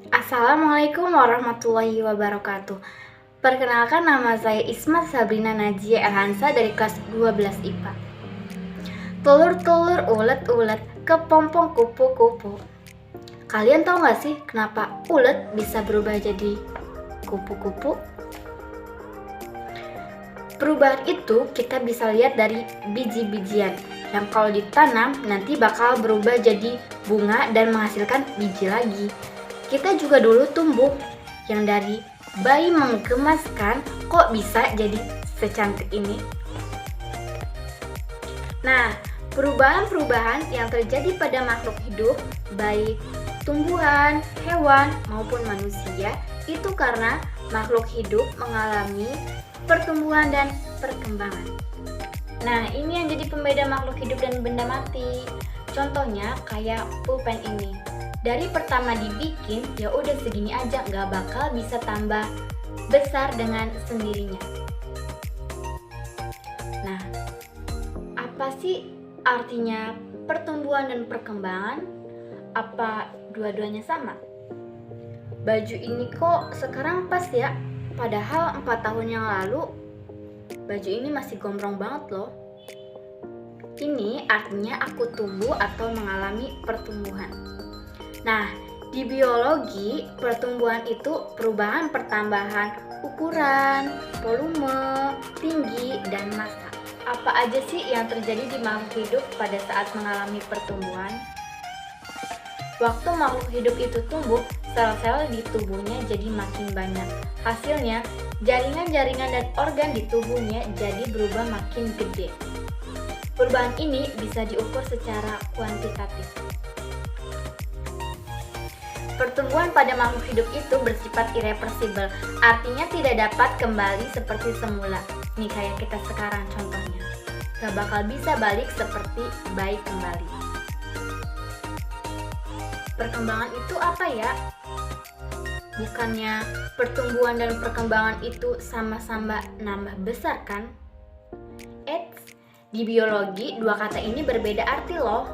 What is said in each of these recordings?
Assalamualaikum warahmatullahi wabarakatuh. Perkenalkan, nama saya Isma Sabrina Najia Elhansa dari kelas 12 IPA. Telur-telur ulet-ulet kepompong kupu-kupu. Kalian tahu gak sih kenapa ulet bisa berubah jadi kupu-kupu? Perubahan itu kita bisa lihat dari biji-bijian yang kalau ditanam nanti bakal berubah jadi bunga dan menghasilkan biji lagi. Kita juga dulu tumbuh yang dari bayi menggemaskan kok bisa jadi secantik ini. Nah, perubahan-perubahan yang terjadi pada makhluk hidup, baik tumbuhan, hewan, maupun manusia, itu karena makhluk hidup mengalami pertumbuhan dan perkembangan. Nah, ini yang jadi pembeda makhluk hidup dan benda mati. Contohnya kayak pulpen ini. Dari pertama dibikin, ya udah segini aja, nggak bakal bisa tambah besar dengan sendirinya. Nah, apa sih artinya pertumbuhan dan perkembangan? Apa dua-duanya sama? Baju ini kok sekarang pas ya? Padahal 4 tahun yang lalu, baju ini masih gombrong banget loh. Ini artinya aku tumbuh atau mengalami pertumbuhan. Nah, di biologi, pertumbuhan itu perubahan pertambahan ukuran, volume, tinggi, dan massa. Apa aja sih yang terjadi di makhluk hidup pada saat mengalami pertumbuhan? Waktu makhluk hidup itu tumbuh, sel-sel di tubuhnya jadi makin banyak. Hasilnya, jaringan-jaringan dan organ di tubuhnya jadi berubah makin gede. Perubahan ini bisa diukur secara kuantitatif. Pertumbuhan pada makhluk hidup itu bersifat irreversibel, artinya tidak dapat kembali seperti semula. Nih kayak kita sekarang contohnya, gak bakal bisa balik seperti bayi kembali. Perkembangan itu apa ya? Bukannya pertumbuhan dan perkembangan itu sama-sama nambah besar kan? Di biologi dua kata ini berbeda arti loh.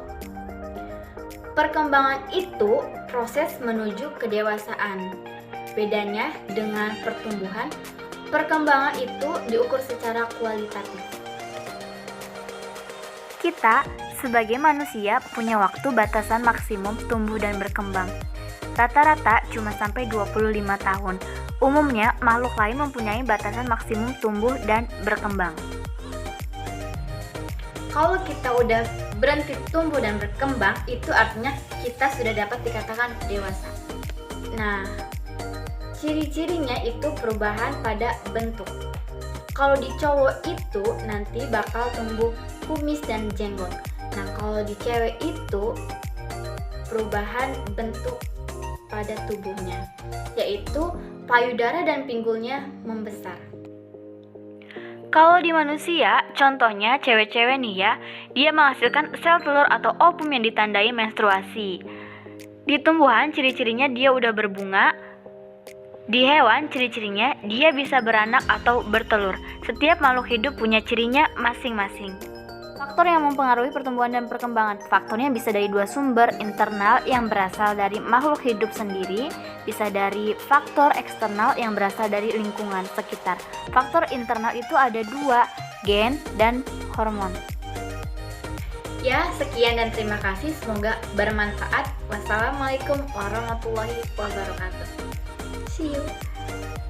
Perkembangan itu proses menuju kedewasaan. Bedanya dengan pertumbuhan, perkembangan itu diukur secara kualitatif. Kita sebagai manusia punya waktu batasan maksimum tumbuh dan berkembang. Rata-rata cuma sampai 25 tahun. Umumnya makhluk lain mempunyai batasan maksimum tumbuh dan berkembang. Kalau kita udah berhenti tumbuh dan berkembang, itu artinya kita sudah dapat dikatakan dewasa. Nah, ciri-cirinya itu perubahan pada bentuk. Kalau di cowok itu nanti bakal tumbuh kumis dan jenggot. Nah, kalau di cewek itu perubahan bentuk pada tubuhnya, yaitu payudara dan pinggulnya membesar. Kalau di manusia, contohnya cewek-cewek nih ya, dia menghasilkan sel telur atau ovum yang ditandai menstruasi. Di tumbuhan, ciri-cirinya dia udah berbunga. Di hewan, ciri-cirinya dia bisa beranak atau bertelur. Setiap makhluk hidup punya cirinya masing-masing. Faktor yang mempengaruhi pertumbuhan dan perkembangan. Faktornya bisa dari dua sumber, internal yang berasal dari makhluk hidup sendiri, bisa dari faktor eksternal yang berasal dari lingkungan sekitar. Faktor internal itu ada dua, gen dan hormon. Ya, sekian dan terima kasih. Semoga bermanfaat. Wassalamualaikum warahmatullahi wabarakatuh. See you.